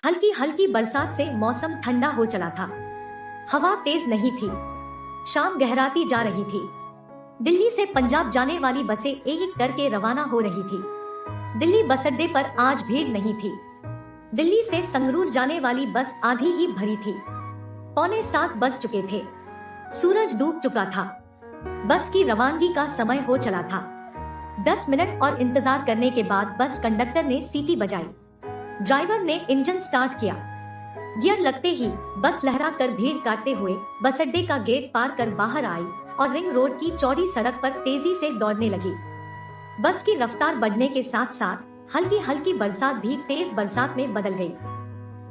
हल्की हल्की बरसात से मौसम ठंडा हो चला था। हवा तेज नहीं थी। शाम गहराती जा रही थी। दिल्ली से पंजाब जाने वाली बसें एक एक करके रवाना हो रही थी। दिल्ली बस अड्डे पर आज भीड़ नहीं थी। दिल्ली से संगरूर जाने वाली बस आधी ही भरी थी। 6:45 बज चुके थे। सूरज डूब चुका था। बस की रवानगी का समय हो चला था। 10 मिनट और इंतजार करने के बाद बस कंडक्टर ने सीटी बजाई। ड्राइवर ने इंजन स्टार्ट किया। गियर लगते ही बस लहरा कर भीड़ काटते हुए बस अड्डे का गेट पार कर बाहर आई और रिंग रोड की चौड़ी सड़क पर तेजी से दौड़ने लगी। बस की रफ्तार बढ़ने के साथ साथ हल्की हल्की बरसात भी तेज बरसात में बदल गई।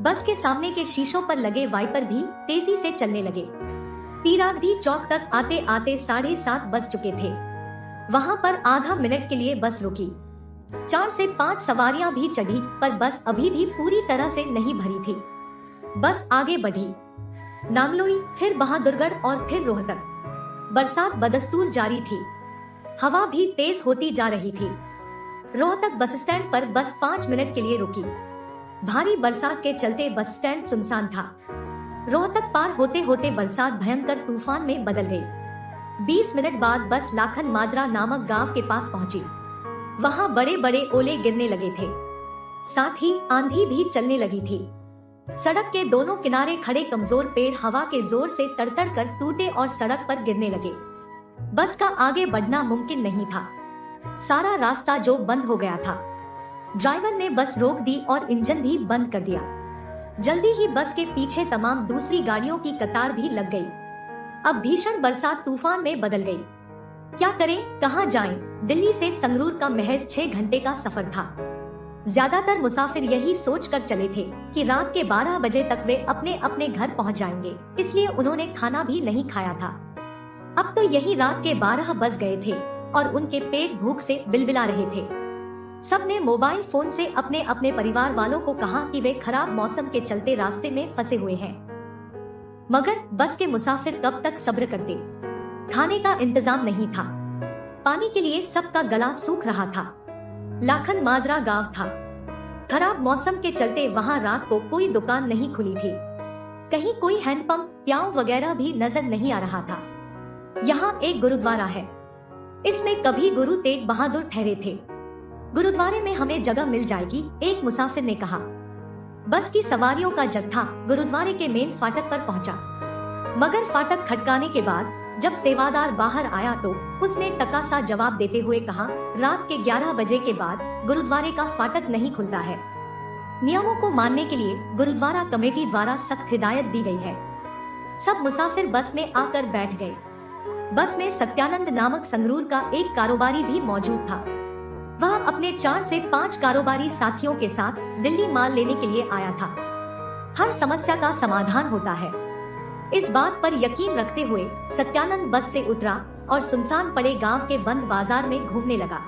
बस के सामने के शीशों पर लगे वाइपर भी तेजी से चलने लगे। पीराब्दी चौक तक आते आते 7:30 बज चुके थे। वहाँ पर आधा मिनट के लिए बस रुकी। 4 से 5 सवारियां भी चढ़ी, पर बस अभी भी पूरी तरह से नहीं भरी थी। बस आगे बढ़ी। नांगलोई, फिर बहादुरगढ़ और फिर रोहतक। बरसात बदस्तूर जारी थी। हवा भी तेज होती जा रही थी। रोहतक बस स्टैंड पर बस 5 मिनट के लिए रुकी। भारी बरसात के चलते बस स्टैंड सुनसान था। रोहतक पार होते होते बरसात भयंकर तूफान में बदल गई। 20 मिनट बाद बस लाखन माजरा नामक गांव के पास पहुंची। वहाँ बड़े बड़े ओले गिरने लगे थे। साथ ही आंधी भी चलने लगी थी। सड़क के दोनों किनारे खड़े कमजोर पेड़ हवा के जोर से तड़तड़ कर टूटे और सड़क पर गिरने लगे। बस का आगे बढ़ना मुमकिन नहीं था। सारा रास्ता जो बंद हो गया था। ड्राइवर ने बस रोक दी और इंजन भी बंद कर दिया। जल्दी ही बस के पीछे तमाम दूसरी गाड़ियों की कतार भी लग गई। अब भीषण बरसात तूफान में बदल गई। क्या करें, कहाँ जाएं? दिल्ली से संगरूर का महज 6 घंटे का सफर था। ज्यादातर मुसाफिर यही सोच कर चले थे कि रात के 12 बजे तक वे अपने अपने घर पहुंच जाएंगे, इसलिए उन्होंने खाना भी नहीं खाया था। अब तो यही रात के 12 बज गए थे और उनके पेट भूख से बिलबिला रहे थे। सबने मोबाइल फोन से अपने अपने परिवार वालों को कहा कि वे खराब मौसम के चलते रास्ते में फंसे हुए हैं। मगर बस के मुसाफिर कब तक सब्र करते? खाने का इंतजाम नहीं था। पानी के लिए सबका गला सूख रहा था। लाखन माजरा गांव था। खराब मौसम के चलते वहाँ रात को कोई दुकान नहीं खुली थी। कहीं कोई हैंडपंप, प्याऊ वगैरह भी नजर नहीं आ रहा था। यहाँ एक गुरुद्वारा है। इसमें कभी गुरु तेग बहादुर ठहरे थे। गुरुद्वारे में हमें जगह मिल जाएगी, एक मुसाफिर ने कहा। बस की सवारियों का जत्था गुरुद्वारे के मेन फाटक पर पहुंचा। मगर फाटक खटकाने के बाद जब सेवादार बाहर आया तो उसने टका सा जवाब देते हुए कहा, रात के 11 बजे के बाद गुरुद्वारे का फाटक नहीं खुलता है। नियमों को मानने के लिए गुरुद्वारा कमेटी द्वारा सख्त हिदायत दी गई है। सब मुसाफिर बस में आकर बैठ गए। बस में सत्यानंद नामक संगरूर का एक कारोबारी भी मौजूद था। वह अपने 4 से 5 कारोबारी साथियों के साथ दिल्ली माल लेने के लिए आया था। हर समस्या का समाधान होता है, इस बात पर यकीन रखते हुए सत्यानंद बस से उतरा और सुनसान पड़े गांव के बंद बाजार में घूमने लगा।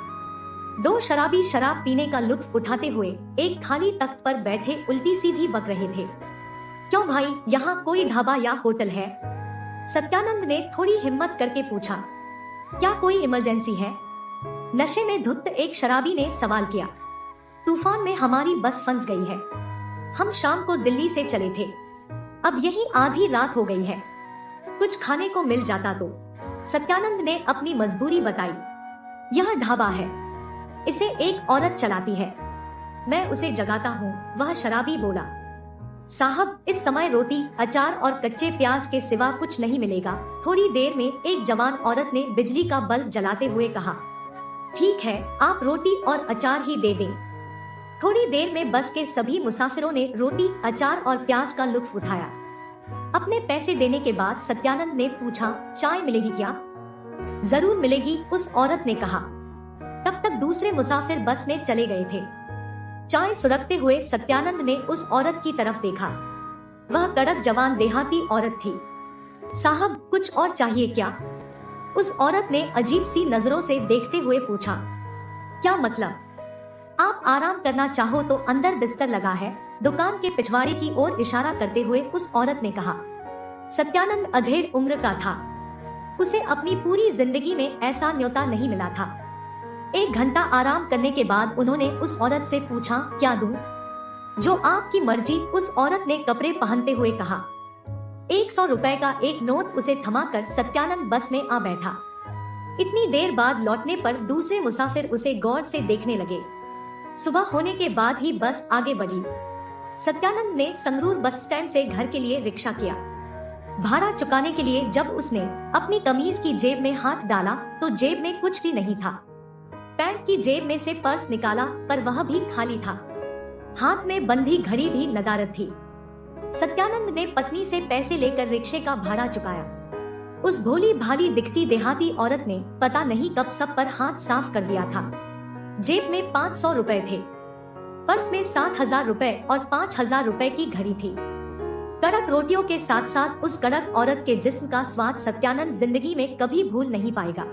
2 शराबी शराब पीने का लुत्फ उठाते हुए एक खाली तख्त पर बैठे उल्टी सीधी बक रहे थे। क्यों भाई, यहाँ कोई ढाबा या होटल है? सत्यानंद ने थोड़ी हिम्मत करके पूछा। क्या कोई इमरजेंसी है? नशे में धुत एक शराबी ने सवाल किया। तूफान में हमारी बस फंस गई है। हम शाम को दिल्ली से चले थे। अब यही आधी रात हो गई है। कुछ खाने को मिल जाता तो। सत्यानंद ने अपनी मजबूरी बताई। यह ढाबा है, इसे एक औरत चलाती है। मैं उसे जगाता हूँ, वह शराबी बोला। साहब, इस समय रोटी, अचार और कच्चे प्याज के सिवा कुछ नहीं मिलेगा। थोड़ी देर में एक जवान औरत ने बिजली का बल्ब जलाते हुए कहा। ठीक है, आप रोटी और अचार ही दे दें। थोड़ी देर में बस के सभी मुसाफिरों ने रोटी, अचार और प्याज का लुत्फ उठाया। अपने पैसे देने के बाद सत्यानंद ने पूछा, चाय मिलेगी क्या? जरूर मिलेगी, उस औरत ने कहा। तब तक दूसरे मुसाफिर बस में चले गए थे। चाय सुड़कते हुए सत्यानंद ने उस औरत की तरफ देखा। वह कड़क जवान देहाती औरत थी। साहब, कुछ और चाहिए क्या? उस औरत ने अजीब सी नजरों से देखते हुए पूछा। क्या मतलब? आप आराम करना चाहो तो अंदर बिस्तर लगा है, दुकान के पिछवाड़े की ओर इशारा करते हुए उस औरत ने कहा। सत्यानंद अधेड़ उम्र का था। उसे अपनी पूरी जिंदगी में ऐसा न्योता नहीं मिला था। 1 घंटा आराम करने के बाद उन्होंने उस औरत से पूछा, क्या दूं? जो आपकी मर्जी, उस औरत ने कपड़े पहनते हुए कहा। 100 रुपए का एक नोट उसे थमाकर सत्यानंद बस में आ बैठा। इतनी देर बाद लौटने पर दूसरे मुसाफिर उसे गौर से देखने लगे। सुबह होने के बाद ही बस आगे बढ़ी। सत्यानंद ने संगरूर बस स्टैंड से घर के लिए रिक्शा किया। भाड़ा चुकाने के लिए जब उसने अपनी कमीज की जेब में हाथ डाला तो जेब में कुछ भी नहीं था। पैंट की जेब में से पर्स निकाला पर वह भी खाली था। हाथ में बंधी घड़ी भी नदारद थी। सत्यानंद ने पत्नी से पैसे लेकर रिक्शे का भाड़ा चुकाया। उस भोली भाली दिखती देहाती औरत ने पता नहीं कब सब पर हाथ साफ कर दिया था। जेब में 500 रुपए थे। पर्स में 7,000 रुपए और 5,000 रुपए की घड़ी थी। कड़क रोटियों के साथ साथ उस कड़क औरत के जिस्म का स्वाद सत्यानंद जिंदगी में कभी भूल नहीं पाएगा।